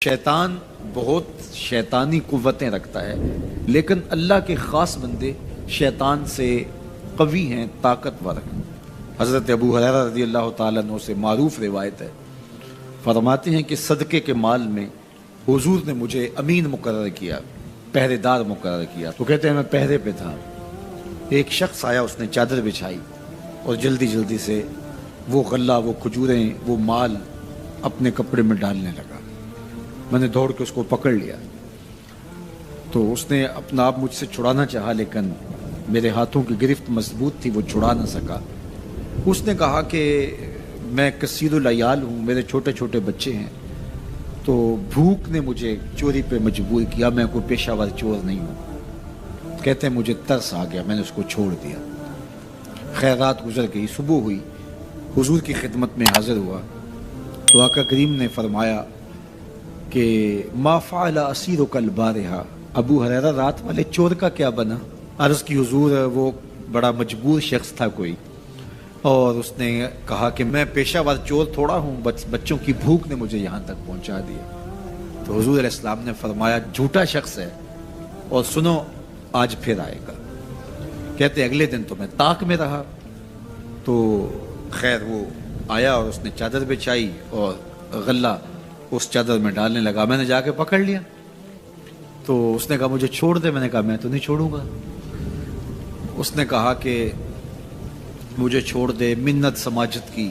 شیطان بہت شیطانی قوتیں رکھتا ہے، لیکن اللہ کے خاص بندے شیطان سے قوی ہیں، طاقتور ہیں۔ حضرت ابو ہریرہ رضی اللہ تعالیٰ عنہ سے معروف روایت ہے، فرماتے ہیں کہ صدقے کے مال میں حضور نے مجھے امین مقرر کیا، پہرے دار مقرر کیا۔ تو کہتے ہیں میں پہرے پہ تھا، ایک شخص آیا، اس نے چادر بچھائی اور جلدی جلدی سے وہ غلہ، وہ کھجوریں، وہ مال اپنے کپڑے میں ڈالنے لگا۔ میں نے دوڑ کے اس کو پکڑ لیا، تو اس نے اپنا آپ مجھ سے چھڑانا چاہا، لیکن میرے ہاتھوں کی گرفت مضبوط تھی، وہ چھڑا نہ سکا۔ اس نے کہا کہ میں کثیر العیال ہوں، میرے چھوٹے چھوٹے بچے ہیں، تو بھوک نے مجھے چوری پہ مجبور کیا، میں کوئی پیشہ ور چور نہیں ہوں۔ کہتے ہیں مجھے ترس آ گیا، میں نے اس کو چھوڑ دیا۔ خیر رات گزر گئی، صبح ہوئی، حضور کی خدمت میں حاضر ہوا تو آقا کریم نے فرمایا کہ ما فعل اسیرک البارحہ، ابو ہریرہ رات والے چور کا کیا بنا؟ عرض کی حضور وہ بڑا مجبور شخص تھا کوئی، اور اس نے کہا کہ میں پیشہ ور چور تھوڑا ہوں، بچوں کی بھوک نے مجھے یہاں تک پہنچا دیا۔ تو حضور علیہ السلام نے فرمایا جھوٹا شخص ہے، اور سنو آج پھر آئے گا۔ کہتے اگلے دن تو میں طاق میں رہا، تو خیر وہ آیا اور اس نے چادر بچھائی اور غلہ اس چادر میں ڈالنے لگا۔ میں نے جا کے پکڑ لیا، تو اس نے کہا مجھے چھوڑ دے۔ میں نے کہا میں تو نہیں چھوڑوں گا۔ اس نے کہا کہ مجھے چھوڑ دے، منت سماجت کی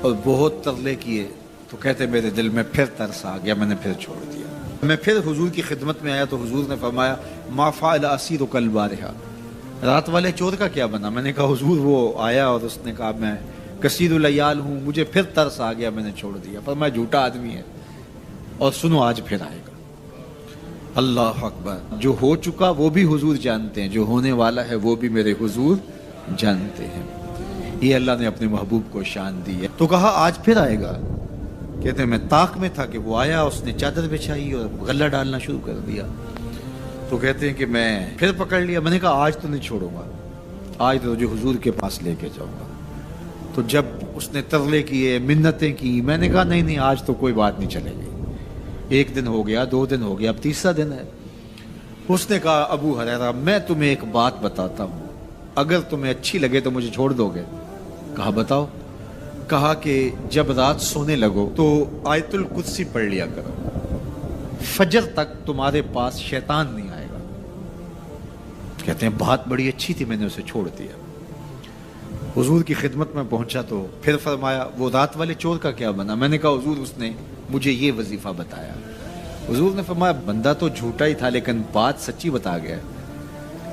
اور بہت ترلے کیے، تو کہتے میرے دل میں پھر ترس آ گیا، میں نے پھر چھوڑ دیا۔ میں پھر حضور کی خدمت میں آیا تو حضور نے فرمایا ما فعل اسیرک البارحہ، رات والے چور کا کیا بنا؟ میں نے کہا حضور وہ آیا اور اس نے کہا میں کثیر العیال ہوں، مجھے پھر ترس آ گیا، میں نے چھوڑ دیا۔ پر میں جھوٹا آدمی ہے، اور سنو آج پھر آئے گا۔ اللہ اکبر! جو ہو چکا وہ بھی حضور جانتے ہیں، جو ہونے والا ہے وہ بھی میرے حضور جانتے ہیں۔ یہ اللہ نے اپنے محبوب کو شان دی ہے۔ تو کہا آج پھر آئے گا۔ کہتے ہیں میں طاق میں تھا کہ وہ آیا، اس نے چادر بچھائی اور غلہ ڈالنا شروع کر دیا۔ تو کہتے ہیں کہ میں پھر پکڑ لیا۔ میں نے کہا آج تو نہیں چھوڑوں گا، آج تو جو حضور کے پاس لے کے جاؤں گا۔ تو جب اس نے ترلے کیے، منتیں کی، میں نے کہا نہیں آج تو کوئی بات نہیں چلے گی۔ ایک دن ہو گیا، 2 دن ہو گیا، اب تیسرا دن ہے۔ اس نے کہا ابو ہریرہ میں تمہیں ایک بات بتاتا ہوں، اگر تمہیں اچھی لگے تو مجھے چھوڑ دو گے؟ کہا بتاؤ۔ کہا کہ جب رات سونے لگو تو آیت الکرسی پڑھ لیا کرو، فجر تک تمہارے پاس شیطان نہیں آئے گا۔ کہتے ہیں بات بڑی اچھی تھی، میں نے اسے چھوڑ دیا۔ حضور کی خدمت میں پہنچا تو پھر فرمایا وہ رات والے چور کا کیا بنا؟ میں نے کہا حضور اس نے مجھے یہ وظیفہ بتایا۔ حضور نے فرمایا بندہ تو جھوٹا ہی تھا، لیکن بات سچی بتا گیا۔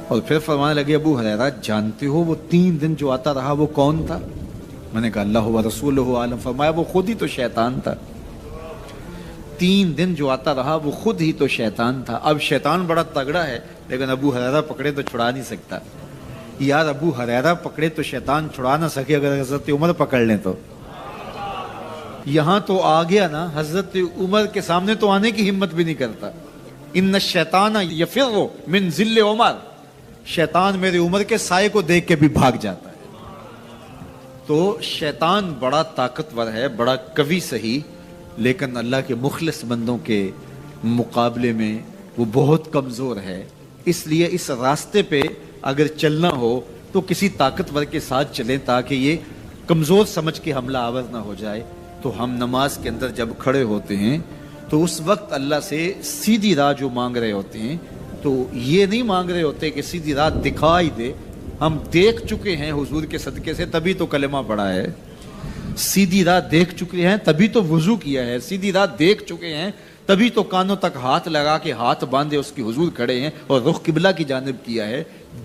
اور پھر فرمانے لگے ابو ہریرہ جانتے ہو وہ 3 دن جو آتا رہا وہ کون تھا؟ میں نے کہا اللہ و رسولہ عالم۔ فرمایا وہ خود ہی تو شیطان تھا۔ 3 دن جو آتا رہا وہ خود ہی تو شیطان تھا۔ اب شیطان بڑا تگڑا ہے، لیکن ابو ہریرہ پکڑے تو چھڑا نہیں سکتا۔ یار ابو ہریرہ پکڑے تو شیطان چھڑا نہ سکے، اگر حضرت عمر پکڑ لیں تو یہاں تو آ گیا نا، حضرت عمر کے سامنے تو آنے کی ہمت بھی نہیں کرتا۔ ان الشیطان یفر من ذل عمر، شیطان میرے عمر کے سائے کو دیکھ کے بھی بھاگ جاتا ہے۔ تو شیطان بڑا طاقتور ہے، بڑا قوی صحیح، لیکن اللہ کے مخلص بندوں کے مقابلے میں وہ بہت کمزور ہے۔ اس لیے اس راستے پہ اگر چلنا ہو تو کسی طاقتور کے ساتھ چلیں، تاکہ یہ کمزور سمجھ کے حملہ آور نہ ہو جائے۔ تو ہم نماز کے اندر جب کھڑے ہوتے ہیں تو اس وقت اللہ سے سیدھی راہ جو مانگ رہے ہوتے ہیں، تو یہ نہیں مانگ رہے ہوتے کہ سیدھی راہ دکھائی دے۔ ہم دیکھ چکے ہیں حضور کے صدقے سے، تبھی تو کلمہ پڑھا ہے۔ سیدھی راہ دیکھ چکے ہیں تبھی تو وضو کیا ہے۔ سیدھی راہ دیکھ چکے ہیں تبھی تو کانوں تک ہاتھ لگا کے ہاتھ باندھے اس کی حضور کھڑے ہیں اور رخ قبلہ کی جانب کیا ہے۔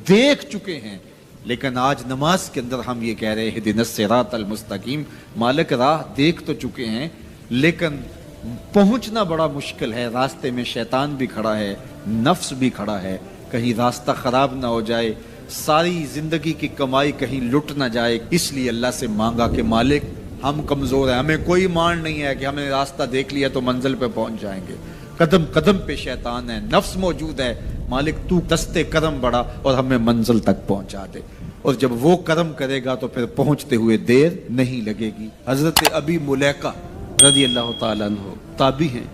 دیکھ چکے ہیں، لیکن آج نماز کے اندر ہم یہ کہہ رہے ہیں اہدنا الصراط المستقیم، مالک راہ دیکھ تو چکے ہیں، لیکن پہنچنا بڑا مشکل ہے۔ راستے میں شیطان بھی کھڑا ہے، نفس بھی کھڑا ہے، کہیں راستہ خراب نہ ہو جائے، ساری زندگی کی کمائی کہیں لٹ نہ جائے۔ اس لیے اللہ سے مانگا کہ مالک ہم کمزور ہیں، ہمیں کوئی مان نہیں ہے کہ ہمیں راستہ دیکھ لیا تو منزل پہ پہنچ جائیں گے۔ قدم قدم پہ شیطان ہے، نفس موجود ہے، مالک تو دستے کرم بڑھا اور ہمیں منزل تک پہنچا دے۔ اور جب وہ کرم کرے گا تو پھر پہنچتے ہوئے دیر نہیں لگے گی۔ حضرت ابی ملیکہ رضی اللہ تعالیٰ عنہ تابعی ہیں،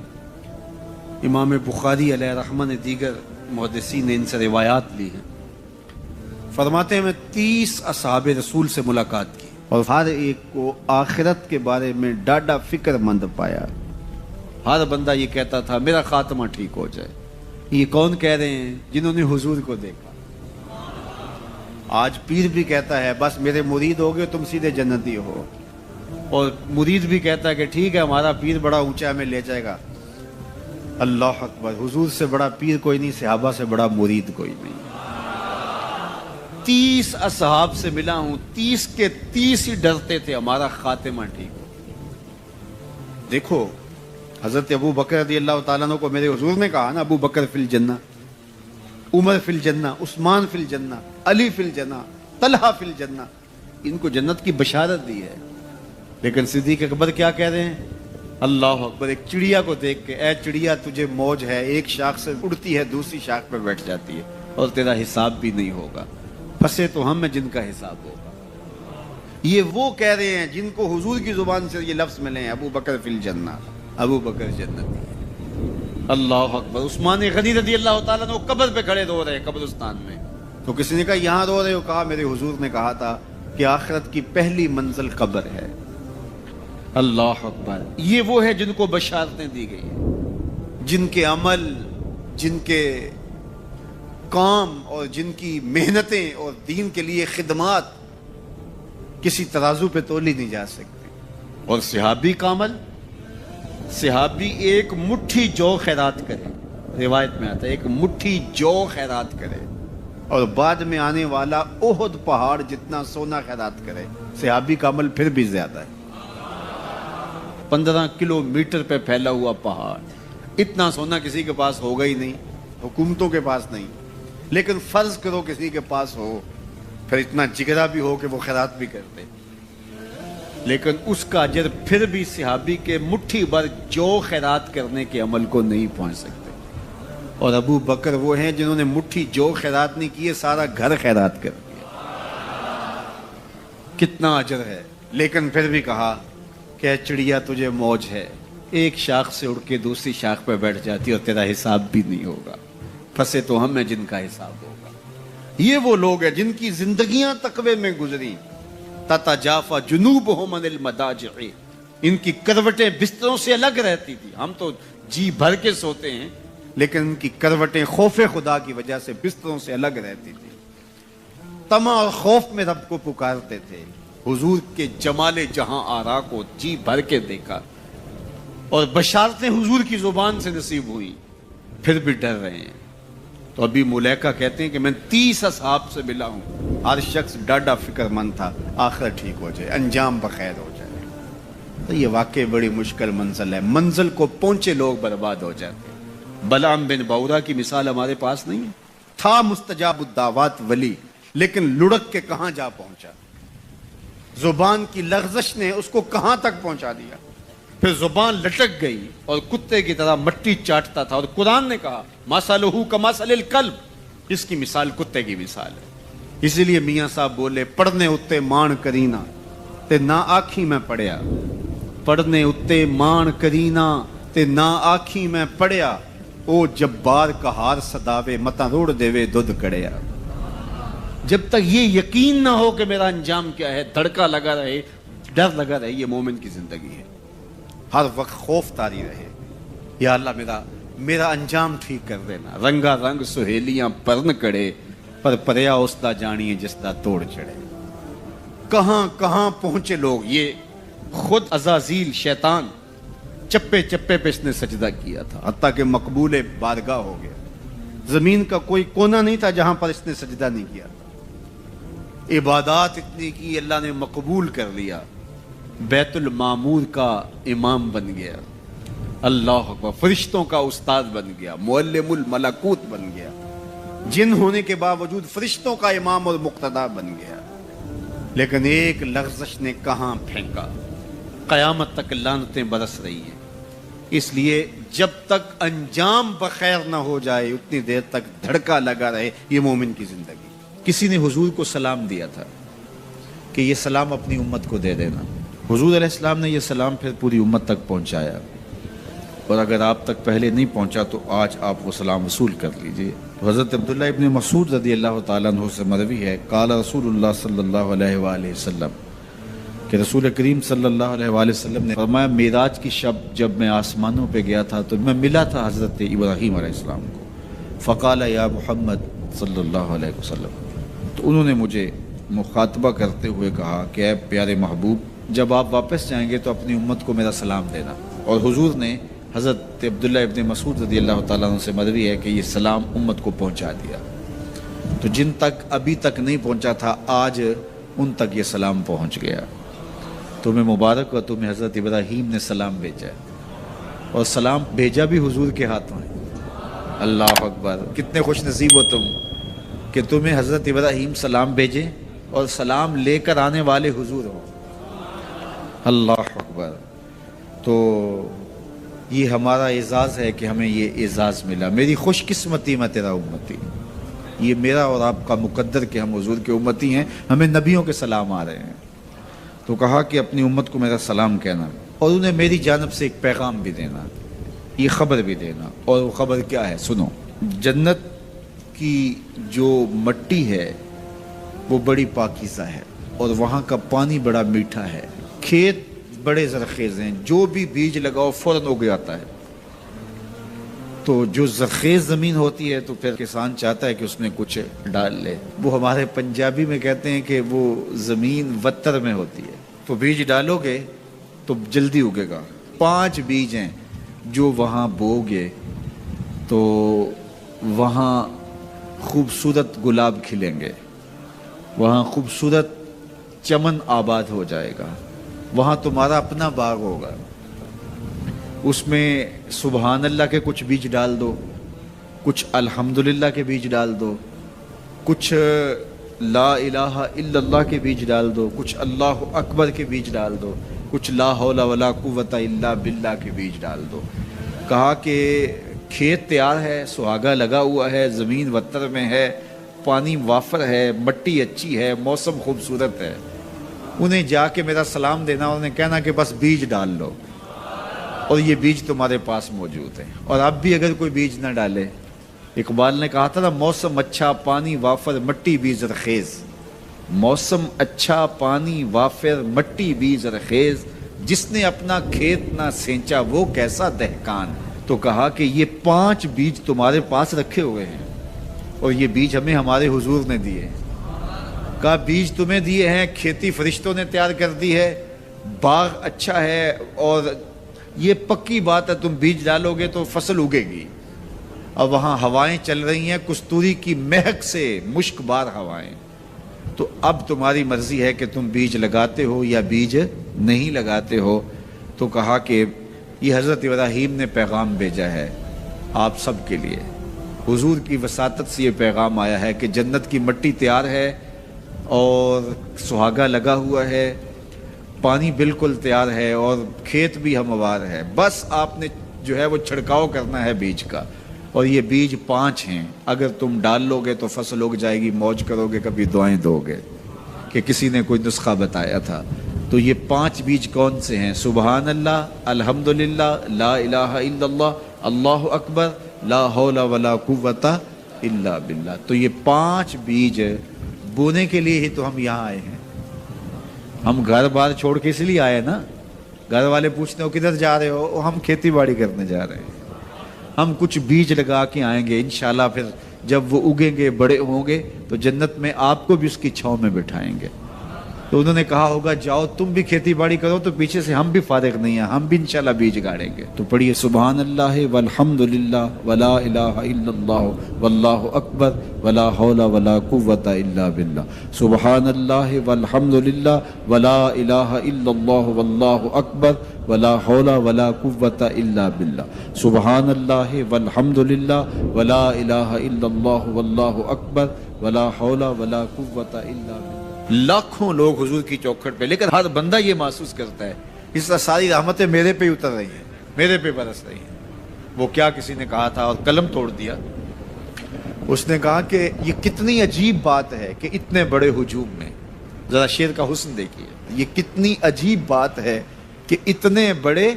امام بخاری علیہ رحمہ نے دیگر محدثین نے ان سے روایات لی ہیں، فرماتے ہیں میں 30 اصحاب رسول سے ملاقات کی اور ہر ایک کو آخرت کے بارے میں ڈاڈا فکر مند پایا۔ ہر بندہ یہ کہتا تھا میرا خاتمہ ٹھیک ہو جائے۔ یہ کون کہہ رہے ہیں؟ جنہوں نے حضور کو دیکھا۔ آج پیر بھی کہتا ہے بس میرے مرید ہو گئے تم سیدھے جنتی ہو، اور مرید بھی کہتا ہے کہ ٹھیک ہے ہمارا پیر بڑا اونچا ہمیں لے جائے گا۔ اللہ اکبر، حضور سے بڑا پیر کوئی نہیں، صحابہ سے بڑا مرید کوئی نہیں۔ 30 اصحاب سے ملا ہوں، 30 کے 30 ہی ڈرتے تھے ہمارا خاتمہ ٹھیک ہو۔ دیکھو حضرت ابو بکر رضی اللہ تعالیٰ عنہ کو میرے حضور نے کہا نا ابو بکر فی الجنہ، عمر فی الجنہ، عثمان فی الجنہ، علی فی الجنہ، طلحہ فی الجنہ، ان کو جنت کی بشارت دی ہے۔ لیکن صدیق اکبر کیا کہہ رہے ہیں؟ اللہ اکبر، ایک چڑیا کو دیکھ کے اے چڑیا تجھے موج ہے، ایک شاخ سے اڑتی ہے دوسری شاخ پہ بیٹھ جاتی ہے اور تیرا حساب بھی نہیں ہوگا، پھنسے تو ہم میں جن کا حساب ہوگا۔ یہ وہ کہہ رہے ہیں جن کو حضور کی زبان سے یہ لفظ ملے ہیں، ابو بکر فی الجنہ، ابو بکر جنتی۔ اللہ اکبر، عثمان غنی رضی اللہ تعالیٰ نے قبر پہ کھڑے رو رہے ہیں قبرستان میں، تو کسی نے کہا یہاں رو رہے ہو؟ کہا میرے حضور نے کہا تھا کہ آخرت کی پہلی منزل قبر ہے۔ اللہ اکبر، یہ وہ ہے جن کو بشارتیں دی گئی ہیں، جن کے عمل، جن کے کام اور جن کی محنتیں اور دین کے لیے خدمات کسی ترازو پہ تولی نہیں جا سکتے۔ اور صحابی کا عمل، صحابی ایک مٹھی جو خیرات کرے، روایت میں آتا ہے ایک مٹھی جو خیرات کرے، اور بعد میں آنے والا احد پہاڑ جتنا سونا خیرات کرے، صحابی کا عمل پھر بھی زیادہ ہے۔ 15 کلومیٹر پہ پھیلا ہوا پہاڑ، اتنا سونا کسی کے پاس ہوگا ہی نہیں، حکومتوں کے پاس نہیں، لیکن فرض کرو کسی کے پاس ہو، پھر اتنا جگرا بھی ہو کہ وہ خیرات بھی کرتے، لیکن اس کا اجر پھر بھی صحابی کے مٹھی بھر جو خیرات کرنے کے عمل کو نہیں پہنچ سکتے۔ اور ابو بکر وہ ہیں جنہوں نے مٹھی جو خیرات نہیں کیے، سارا گھر خیرات کر دیا، کتنا اجر ہے۔ لیکن پھر بھی کہا کہ چڑیا تجھے موج ہے، ایک شاخ سے اڑ کے دوسری شاخ پہ بیٹھ جاتی اور تیرا حساب بھی نہیں ہوگا، پھنسے تو ہم ہیں جن کا حساب ہوگا۔ یہ وہ لوگ ہیں جن کی زندگیاں تقوی میں گزری، تتجافا جنوبہم عن المضاجع، ان کی کروٹیں بستروں سے الگ رہتی تھی۔ ہم تو جی بھر کے سوتے ہیں، لیکن ان کی کروٹیں خوف خدا کی وجہ سے بستروں سے الگ رہتی تھی۔ طمع اور خوف میں رب کو پکارتے تھے، حضور کے جمال جہاں آرا کو جی بھر کے دیکھا، اور بشارتیں حضور کی زبان سے نصیب ہوئی، پھر بھی ڈر رہے ہیں۔ تو ابھی ملیکہ کہتے ہیں کہ میں 30 اصحاب سے ملا ہوں، ہر شخص ڈاڈا فکر مند تھا آخر ٹھیک ہو جائے، انجام بخیر ہو جائے۔ تو یہ واقعی بڑی مشکل منزل ہے، منزل کو پہنچے لوگ برباد ہو جاتے ہیں۔ بلعام بن باورا کی مثال ہمارے پاس نہیں ہے، تھا مستجاب الدعوات ولی، لیکن لڑک کے کہاں جا پہنچا، زبان کی لغزش نے اس کو کہاں تک پہنچا دیا، پھر زبان لٹک گئی اور کتے کی طرح مٹی چاٹتا تھا، اور قرآن نے کہا مثلہ کمثل الکلب، اس کی مثال کتے کی مثال ہے۔ اسی لیے میاں صاحب بولے پڑھنے اتے مان کرینا تے نہ آکھی میں پڑھیا، پڑھنے اتے مان کرینا تے نہ آکھی میں پڑھیا، او جبار کہار صداوے متا روڑ دیوے دودھ کڑیا۔ جب تک یہ یقین نہ ہو کہ میرا انجام کیا ہے، دھڑکا لگا رہے، ڈر لگا رہے، یہ مومن کی زندگی ہے۔ ہر وقت خوف طاری رہے، یا اللہ میرا انجام ٹھیک کر دینا۔ رنگا رنگ سہیلیاں پرن کڑے، پر پریا اس دا جانیے جس دا توڑ چڑھے۔ کہاں کہاں پہنچے لوگ، یہ خود عزازیل شیطان چپے چپے پہ اس نے سجدہ کیا تھا، حتیٰ کہ مقبول بارگاہ ہو گیا۔ زمین کا کوئی کونا نہیں تھا جہاں پر اس نے سجدہ نہیں کیا تھا۔ عبادات اتنی کی، اللہ نے مقبول کر لیا، بیت المعمور کا امام بن گیا، اللہ اکبر، فرشتوں کا استاد بن گیا، معلم الملکوت بن گیا، جن ہونے کے باوجود فرشتوں کا امام اور مقتدا بن گیا۔ لیکن ایک لغزش نے کہاں پھینکا، قیامت تک لعنتیں برس رہی ہیں۔ اس لیے جب تک انجام بخیر نہ ہو جائے اتنی دیر تک دھڑکا لگا رہے، یہ مومن کی زندگی۔ کسی نے حضور کو سلام دیا تھا کہ یہ سلام اپنی امت کو دے دینا، حضور علیہ السلام نے یہ سلام پھر پوری امت تک پہنچایا۔ اور اگر آپ تک پہلے نہیں پہنچا تو آج آپ وہ سلام وصول کر لیجئے۔ حضرت عبداللہ ابن مسعود رضی اللہ تعالیٰ عنہ سے مروی ہے، قال رسول اللہ صلی اللہ علیہ وآلہ وسلم، کہ رسول کریم صلی اللہ علیہ وآلہ وسلم نے فرمایا معراج کی شب جب میں آسمانوں پہ گیا تھا تو میں ملا تھا حضرت ابراہیم علیہ السلام کو، فقال یا محمد صلی اللہ علیہ وسلم، تو انہوں نے مجھے مخاطبہ کرتے ہوئے کہا کہ اے پیارے محبوب، جب آپ واپس جائیں گے تو اپنی امت کو میرا سلام دینا۔ اور حضور نے حضرت عبداللہ ابن مسعود رضی اللہ تعالیٰ عنہ سے مروی ہے کہ یہ سلام امت کو پہنچا دیا، تو جن تک ابھی تک نہیں پہنچا تھا آج ان تک یہ سلام پہنچ گیا۔ تمہیں مبارک ہو، تمہیں حضرت ابراہیم نے سلام بھیجا ہے، اور سلام بھیجا بھی حضور کے ہاتھوں ہے۔ اللہ اکبر، کتنے خوش نصیب ہو تم کہ تمہیں حضرت ابراہیم سلام بھیجے اور سلام لے کر آنے والے حضور ہو۔ اللہ اکبر، تو یہ ہمارا اعزاز ہے کہ ہمیں یہ اعزاز ملا۔ میری خوش قسمتی میں تیرا امتی، یہ میرا اور آپ کا مقدر کہ ہم حضور کے امتی ہیں، ہمیں نبیوں کے سلام آ رہے ہیں۔ تو کہا کہ اپنی امت کو میرا سلام کہنا اور انہیں میری جانب سے ایک پیغام بھی دینا، یہ خبر بھی دینا۔ اور وہ خبر کیا ہے؟ سنو، جنت کی جو مٹی ہے وہ بڑی پاکیزہ ہے، اور وہاں کا پانی بڑا میٹھا ہے، کھیت بڑے زرخیز ہیں، جو بھی بیج لگاؤ فوراً اگ جاتا ہے۔ تو جو زرخیز زمین ہوتی ہے تو پھر کسان چاہتا ہے کہ اس میں کچھ ڈال لے، وہ ہمارے پنجابی میں کہتے ہیں کہ وہ زمین وتر میں ہوتی ہے، تو بیج ڈالو گے تو جلدی اگے گا۔ 5 بیج ہیں جو وہاں بو گے تو وہاں خوبصورت گلاب کھلیں گے، وہاں خوبصورت چمن آباد ہو جائے گا، وہاں تمہارا اپنا باغ ہوگا۔ اس میں سبحان اللہ کے کچھ بیج ڈال دو، کچھ الحمدللہ کے بیج ڈال دو، کچھ لا الہ الا اللہ کے بیج ڈال دو، کچھ اللہ اکبر کے بیج ڈال دو، کچھ لا حول ولا قوت الا باللہ کے بیج ڈال دو۔ کہا کہ کھیت تیار ہے، سہاگا لگا ہوا ہے، زمین وتر میں ہے، پانی وافر ہے، مٹی اچھی ہے، موسم خوبصورت ہے، انہیں جا کے میرا سلام دینا، انہیں کہنا کہ بس بیج ڈال لو، اور یہ بیج تمہارے پاس موجود ہے۔ اور اب بھی اگر کوئی بیج نہ ڈالے، اقبال نے کہا تھا نا، موسم اچھا پانی وافر مٹی بھی زرخیز، موسم اچھا پانی وافر مٹی بھی زرخیز، جس نے اپنا کھیت نہ سینچا وہ کیسا دہقان۔ تو کہا کہ یہ 5 بیج تمہارے پاس رکھے ہوئے ہیں، اور یہ بیج ہمیں ہمارے حضور نے دیے۔ کہا بیج تمہیں دیے ہیں، کھیتی فرشتوں نے تیار کر دی ہے، باغ اچھا ہے، اور یہ پکی بات ہے تم بیج ڈالو گے تو فصل اگے گی۔ اب وہاں ہوائیں چل رہی ہیں کستوری کی مہک سے، مشک بار ہوائیں، تو اب تمہاری مرضی ہے کہ تم بیج لگاتے ہو یا بیج نہیں لگاتے ہو۔ تو کہا کہ یہ حضرت ابراہیم نے پیغام بھیجا ہے آپ سب کے لیے، حضور کی وساطت سے یہ پیغام آیا ہے کہ جنت کی مٹی تیار ہے اور سہاگا لگا ہوا ہے، پانی بالکل تیار ہے، اور کھیت بھی ہموار ہے، بس آپ نے جو ہے وہ چھڑکاؤ کرنا ہے بیج کا۔ اور یہ بیج 5 ہیں، اگر تم ڈال لو گے تو فصل اگ جائے گی، موج کرو گے، کبھی دعائیں دو گے، کہ کسی نے کوئی نسخہ بتایا تھا۔ تو یہ 5 بیج کون سے ہیں؟ سبحان اللہ، الحمدللہ، لا الہ الا اللہ، اللہ اکبر، لا حول ولا قوت الا باللہ۔ تو یہ 5 بیج بونے کے لیے ہی تو ہم یہاں آئے ہیں۔ ہم گھر بار چھوڑ کے اس لیے آئے نا، گھر والے پوچھتے ہو کدھر جا رہے ہو، ہم کھیتی باڑی کرنے جا رہے ہیں، ہم کچھ بیج لگا کے آئیں گے انشاءاللہ، پھر جب وہ اگیں گے، بڑے ہوں گے تو جنت میں آپ کو بھی اس کی چھاؤں میں بٹھائیں گے۔ تو انہوں نے کہا ہوگا جاؤ تم بھی کھیتی باڑی کرو، تو پیچھے سے ہم بھی فارغ نہیں ہیں، ہم بھی انشاءاللہ بیج گاڑیں گے۔ تو پڑھیے سبحان اللہ والحمدللہ ولا الہ الا اللہ واللہ اکبر ولا حول ولا قوت الا باللہ، سبحان اللہ والحمدللہ ولا الہ الا اللہ واللہ اکبر ولا حول ولا قوت الا باللہ، سبحان اللہ والحمدللہ ولا الہ الا اللہ واللہ اکبر ولا حول ولا قوت الا باللہ۔ لاکھوں لوگ حضور کی چوکھٹ پہ، لیکن ہر بندہ یہ محسوس کرتا ہے اس طرح ساری رحمتیں میرے پہ اتر رہی ہیں، میرے پہ برس رہی ہیں۔ وہ کیا کسی نے کہا تھا اور قلم توڑ دیا، اس نے کہا کہ یہ کتنی عجیب بات ہے کہ اتنے بڑے ہجوم میں، ذرا شعر کا حسن دیکھیے، یہ کتنی عجیب بات ہے کہ اتنے بڑے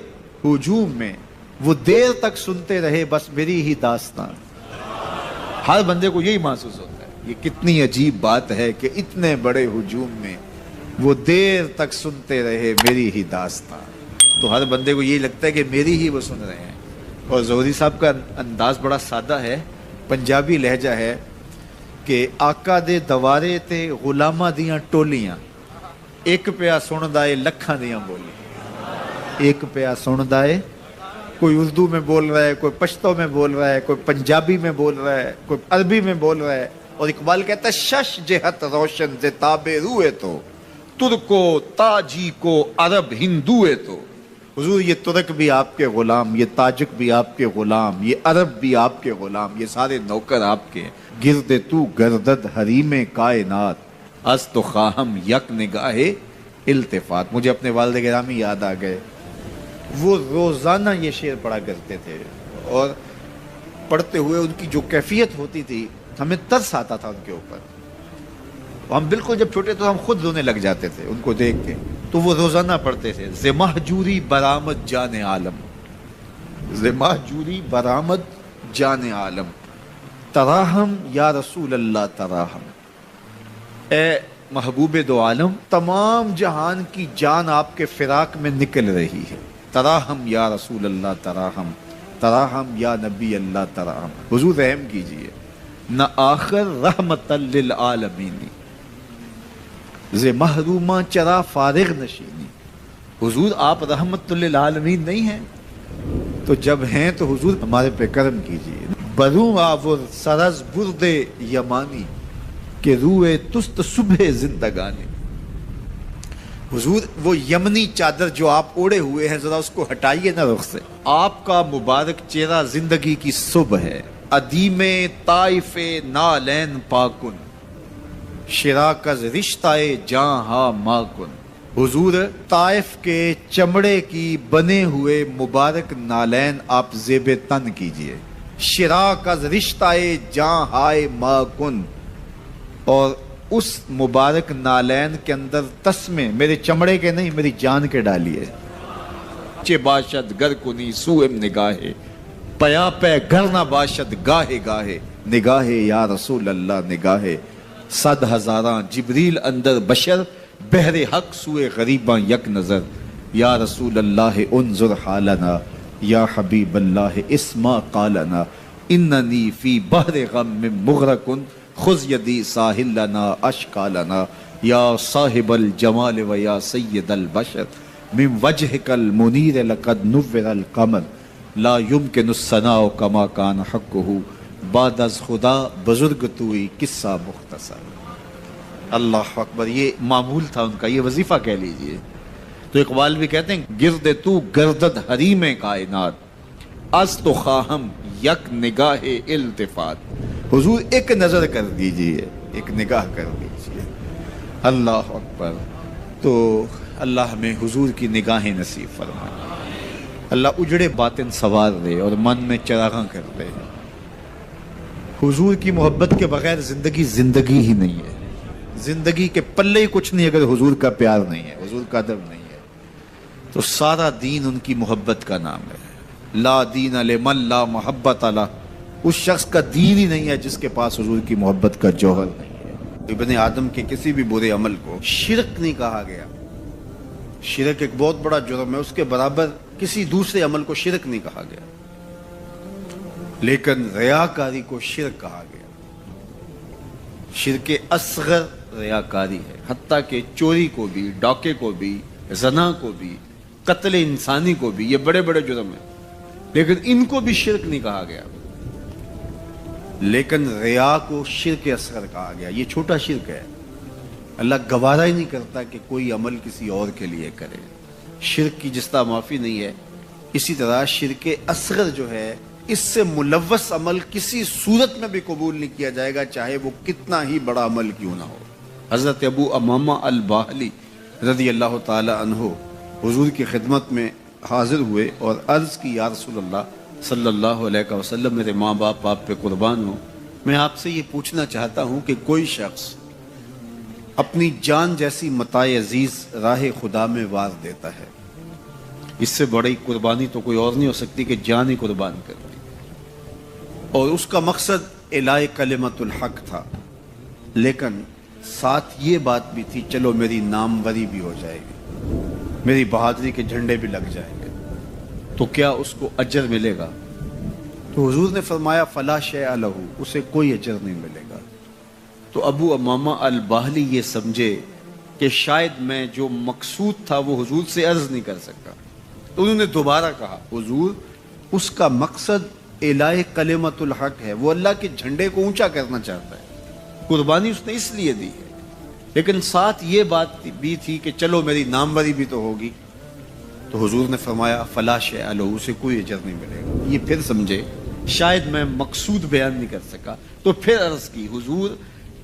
ہجوم میں وہ دیر تک سنتے رہے بس میری ہی داستان. ہر بندے کو یہی محسوس ہوتا ہے. یہ کتنی عجیب بات ہے کہ اتنے بڑے ہجوم میں وہ دیر تک سنتے رہے میری ہی داستان. تو ہر بندے کو یہی لگتا ہے کہ میری ہی وہ سن رہے ہیں. اور زہری صاحب کا انداز بڑا سادہ ہے, پنجابی لہجہ ہے کہ آقا دے دوارے تے غلاماں دیاں ٹولیاں, ایک پیا سن دائے لکھاں دیاں بولیاں. ایک پیا سن دائے, کوئی اردو میں بول رہا ہے, کوئی پشتو میں بول رہا ہے, کوئی پنجابی میں بول رہا ہے, کوئی عربی میں بول رہا ہے. اور اقبال کہتا ہے شش جہت روشن ز تاب روئے تو, ترکو تاجی کو عرب ہندوئے تو. حضور یہ ترک بھی آپ کے غلام, یہ تاجک بھی آپ کے غلام, یہ عرب بھی آپ کے غلام, یہ سارے نوکر آپ کے. گرد تو گردد حریم کائنات, از تو خواہم یک نگاہ التفات. مجھے اپنے والد گرامی یاد آ گئے. وہ روزانہ یہ شعر پڑھا کرتے تھے, اور پڑھتے ہوئے ان کی جو کیفیت ہوتی تھی ہمیں ترس آتا تھا ان کے اوپر. ہم بالکل جب چھوٹے تو ہم خود رونے لگ جاتے تھے ان کو دیکھ کے. تو وہ روزانہ پڑھتے تھے ز مہجوری برآمد جان عالم, ز مہجوری برآمد جان عالم, تراہم یا رسول اللہ تراہم. اے محبوب دو عالم, تمام جہان کی جان آپ کے فراق میں نکل رہی ہے. تراہم یا رسول اللہ تراہم, تراہم یا نبی اللہ تراہم. حضور رحم کیجئے. نہ آخر رحمت للعالمین, ز محروماں چرا فارغ نشینی. حضور آپ رحمت للعالمین نہیں ہیں, تو جب ہیں تو حضور ہمارے پہ کرم کیجئے. بروں آور سرز برد یمانی, کہ روئے تست صبح زندگانی. حضور وہ یمنی چادر جو آپ اوڑے ہوئے ہیں ذرا اس کو ہٹائیے نا رخ سے. آپ کا مبارک چہرہ زندگی کی صبح ہے. ادیم طائف نالین پاکن, شراکز رشتہ جاں ہا ماکن. حضور طائف کے چمڑے کی بنے ہوئے مبارک نالین آپ زیب تن کیجئے. شراکز رشتہ جاں ہائے ماکن, اور اس مبارک نالین کے اندر تسمے میرے چمڑے کے نہیں میری جان کے ڈالیے. چے باشد گر کنی سوئم نگاہے, پیا پہ گر نہ باشد گاہے گاہے. نگاہے یا رسول اللہ نگاہے, صد ہزاراں جبریل اندر بشر, بہر حق سوئے غریباں یک نظر. یا رسول اللہ انظر حالنا, یا حبیب اللہ اسما قالنا. اننی فی بحر غم مغرقن, خذ یدی ساحل لنا اشکالنا. یا صاحب الجمال و یا سید البشر, من وجهک المنیر لقد نور القمر. لا یمکن الثناء کما کان حقہ, بعد از خدا بزرگ توئی قصہ مختصر. اللہ اکبر. یہ معمول تھا ان کا, یہ وظیفہ کہہ لیجئے. تو اقبال بھی کہتے ہیں گرد تو گردد حریم کائنات, از تو خواہم یک نگاہ التفات. حضور ایک نظر کر دیجئے, ایک نگاہ کر دیجئے. اللہ اکبر. تو اللہ ہمیں حضور کی نگاہیں نصیب فرمائے. اللہ اجڑے باطن سوار دے اور من میں چراغاں کر دے. حضور کی محبت کے بغیر زندگی زندگی ہی نہیں ہے. زندگی کے پلے ہی کچھ نہیں اگر حضور کا پیار نہیں ہے, حضور کا ادب نہیں ہے. تو سارا دین ان کی محبت کا نام ہے. لا دین لمن لا محبت له, اس شخص کا دین ہی نہیں ہے جس کے پاس حضور کی محبت کا جوہر نہیں ہے. ابن آدم کے کسی بھی برے عمل کو شرک نہیں کہا گیا. شرک ایک بہت بڑا جرم ہے, اس کے برابر کسی دوسرے عمل کو شرک نہیں کہا گیا. لیکن ریاکاری کو شرک کہا گیا. شرک اصغر ریاکاری ہے, حتیٰ کہ چوری کو بھی, ڈاکے کو بھی, زنا کو بھی, قتل انسانی کو بھی, یہ بڑے بڑے جرم ہیں, لیکن ان کو بھی شرک نہیں کہا گیا. لیکن ریا کو شرک اصغر کہا گیا. یہ چھوٹا شرک ہے. اللہ گوارا ہی نہیں کرتا کہ کوئی عمل کسی اور کے لیے کرے. شرک کی جس طرح معافی نہیں ہے, اسی طرح شرک اصغر جو ہے اس سے ملوث عمل کسی صورت میں بھی قبول نہیں کیا جائے گا, چاہے وہ کتنا ہی بڑا عمل کیوں نہ ہو. حضرت ابو امامہ الباہلی رضی اللہ تعالی عنہ حضور کی خدمت میں حاضر ہوئے اور عرض کی, یا رسول اللہ صلی اللہ علیہ وسلم, میرے ماں باپ آپ پہ قربان ہوں, میں آپ سے یہ پوچھنا چاہتا ہوں کہ کوئی شخص اپنی جان جیسی متاع عزیز راہ خدا میں وار دیتا ہے, اس سے بڑی قربانی تو کوئی اور نہیں ہو سکتی کہ جان ہی قربان کر دی. اور اس کا مقصد اعلاء کلمت الحق تھا، لیکن ساتھ یہ بات بھی تھی چلو میری ناموری بھی ہو جائے گی، میری بہادری کے جھنڈے بھی لگ جائیں گے، تو کیا اس کو اجر ملے گا؟ تو حضور نے فرمایا فلا شیء لہ، اسے کوئی اجر نہیں ملے گا. تو ابو امامہ الباہلی یہ سمجھے کہ شاید میں جو مقصود تھا وہ حضور سے عرض نہیں کر سکا، تو انہوں نے دوبارہ کہا حضور اس کا مقصد اعلاء کلمت الحق ہے، وہ اللہ کے جھنڈے کو اونچا کرنا چاہتا ہے، قربانی اس نے اس لیے دی ہے، لیکن ساتھ یہ بات بھی تھی کہ چلو میری ناموری بھی تو ہوگی. تو حضور نے فرمایا فلا شیء لہ، اسے کوئی اجر نہیں ملے گا. یہ پھر سمجھے شاید میں مقصود بیان نہیں کر سکا، تو پھر عرض کی حضور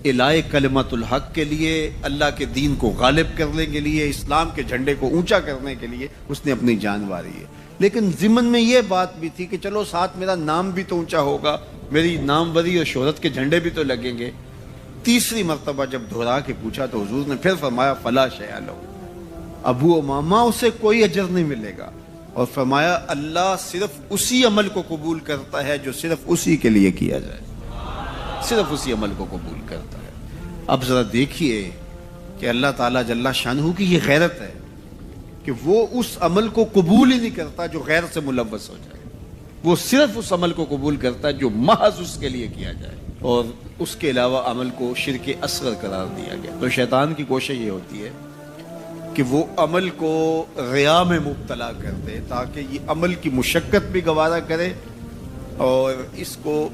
اعلاء کلمت الحق کے لیے، اللہ کے دین کو غالب کرنے کے لیے، اسلام کے جھنڈے کو اونچا کرنے کے لیے اس نے اپنی جان واری ہے، لیکن ضمن میں یہ بات بھی تھی کہ چلو ساتھ میرا نام بھی تو اونچا ہوگا، میری ناموری اور شہرت کے جھنڈے بھی تو لگیں گے. تیسری مرتبہ جب دہرا کے پوچھا تو حضور نے پھر فرمایا فلا شیء لہ، ابو امامہ اسے کوئی اجر نہیں ملے گا، اور فرمایا اللہ صرف اسی عمل کو قبول کرتا ہے جو صرف اسی کے لیے کیا جائے، صرف اسی عمل کو قبول کرتا ہے. اب ذرا دیکھیے کہ اللہ تعالیٰ جل شانہ کی یہ غیرت ہے کہ وہ اس عمل کو قبول ہی نہیں کرتا جو غیر سے ملوث ہو جائے، وہ صرف اس عمل کو قبول کرتا ہے جو محض اس کے لیے کیا جائے، اور اس کے علاوہ عمل کو شرک اصغر قرار دیا گیا. تو شیطان کی کوشش یہ ہوتی ہے کہ وہ عمل کو ریا میں مبتلا کر دے تاکہ یہ عمل کی مشقت بھی گوارا کرے اور اس کو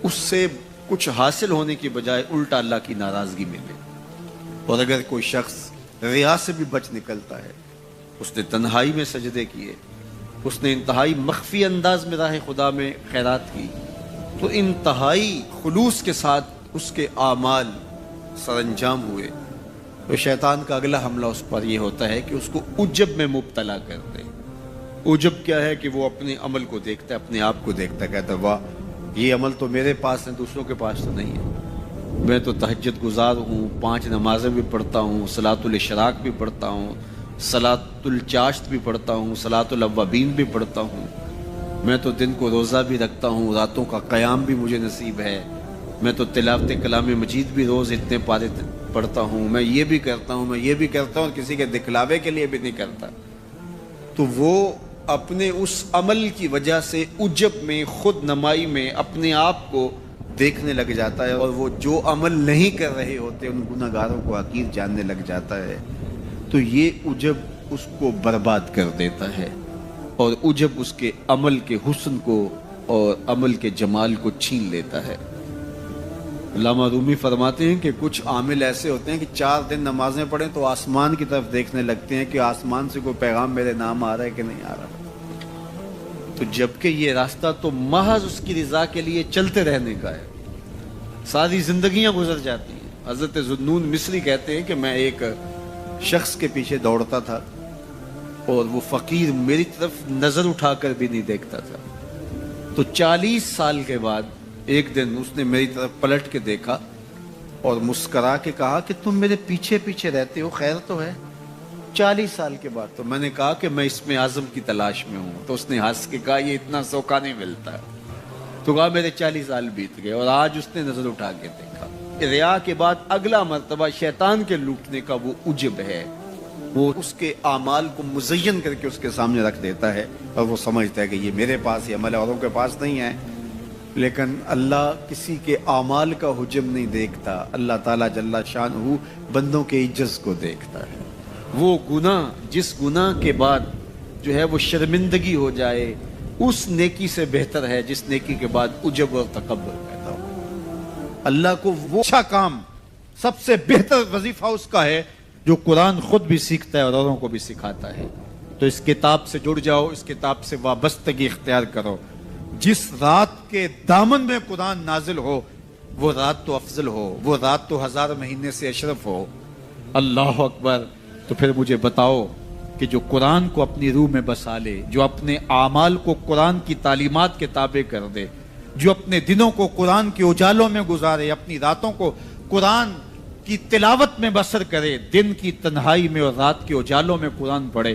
اس سے کچھ حاصل ہونے کی بجائے الٹا اللہ کی ناراضگی ملے. اور اگر کوئی شخص ریا سے بھی بچ نکلتا ہے، اس نے تنہائی میں سجدے کیے، اس نے انتہائی مخفی انداز میں راہ خدا میں خیرات کی، تو انتہائی خلوص کے ساتھ اس کے اعمال سر انجام ہوئے، تو شیطان کا اگلا حملہ اس پر یہ ہوتا ہے کہ اس کو عجب میں مبتلا کر دے. عجب کیا ہے کہ وہ اپنے عمل کو دیکھتا ہے، اپنے آپ کو دیکھتا ہے، کہتا ہے واہ یہ عمل تو میرے پاس ہے، دوسروں کے پاس تو نہیں ہے، میں تو تہجد گزار ہوں، 5 نمازیں بھی پڑھتا ہوں، صلاۃ الاشراق بھی پڑھتا ہوں، صلاۃ الچاشت بھی پڑھتا ہوں، صلاۃ الاوابین بھی پڑھتا ہوں، میں تو دن کو روزہ بھی رکھتا ہوں، راتوں کا قیام بھی مجھے نصیب ہے، میں تو تلاوت کلام مجید بھی روز اتنے پارے پڑھتا ہوں، میں یہ بھی کرتا ہوں، میں یہ بھی کرتا ہوں، کسی کے دکھلاوے کے لیے بھی نہیں کرتا. تو وہ اپنے اس عمل کی وجہ سے عجب میں، خود نمائی میں اپنے آپ کو دیکھنے لگ جاتا ہے، اور وہ جو عمل نہیں کر رہے ہوتے ان گناہگاروں کو حقیر جاننے لگ جاتا ہے. تو یہ عجب اس کو برباد کر دیتا ہے، اور عجب اس کے عمل کے حسن کو اور عمل کے جمال کو چھین لیتا ہے. علامہ رومی فرماتے ہیں کہ کچھ عامل ایسے ہوتے ہیں کہ 4 دن نمازیں پڑھیں تو آسمان کی طرف دیکھنے لگتے ہیں کہ آسمان سے کوئی پیغام میرے نام آ رہا ہے کہ نہیں آ رہا. تو جبکہ یہ راستہ تو محض اس کی رضا کے لیے چلتے رہنے کا ہے، ساری زندگیاں گزر جاتی ہیں. حضرت ذوالنون مصری کہتے ہیں کہ میں ایک شخص کے پیچھے دوڑتا تھا اور وہ فقیر میری طرف نظر اٹھا کر بھی نہیں دیکھتا تھا. تو 40 سال کے بعد ایک دن اس نے میری طرف پلٹ کے دیکھا اور مسکرا کے کہا کہ تم میرے پیچھے پیچھے رہتے ہو، خیر تو ہے؟ 40 سال کے بعد. تو میں نے کہا کہ میں اسم اعظم کی تلاش میں ہوں. تو اس نے ہنس کے کہا یہ اتنا سوکھا نہیں ملتا. تو کہا میرے 40 سال بیت گئے، اور آج اس نے نظر اٹھا کے دیکھا. ریا کے بعد اگلا مرتبہ شیطان کے لوٹنے کا وہ عجب ہے، وہ اس کے اعمال کو مزین کر کے اس کے سامنے رکھ دیتا ہے، اور وہ سمجھتا ہے کہ یہ میرے پاس یہ عمل اوروں کے پاس نہیں ہے. لیکن اللہ کسی کے اعمال کا حجم نہیں دیکھتا، اللہ تعالیٰ جل شانہ بندوں کے عجز کو دیکھتا ہے. وہ گناہ جس گناہ کے بعد جو ہے وہ شرمندگی ہو جائے، اس نیکی سے بہتر ہے جس نیکی کے بعد عجب اور تکبر پیدا ہو. اللہ کو وہ اچھا کام، سب سے بہتر وظیفہ اس کا ہے جو قرآن خود بھی سیکھتا ہے اور اوروں کو بھی سکھاتا ہے. تو اس کتاب سے جڑ جاؤ، اس کتاب سے وابستگی اختیار کرو. جس رات کے دامن میں قرآن نازل ہو وہ رات تو افضل ہو، وہ رات تو 1000 مہینے سے اشرف ہو. اللہ اکبر. تو پھر مجھے بتاؤ کہ جو قرآن کو اپنی روح میں بسا لے، جو اپنے اعمال کو قرآن کی تعلیمات کے تابع کر دے، جو اپنے دنوں کو قرآن کے اجالوں میں گزارے، اپنی راتوں کو قرآن کی تلاوت میں بسر کرے، دن کی تنہائی میں اور رات کے اجالوں میں قرآن پڑھے،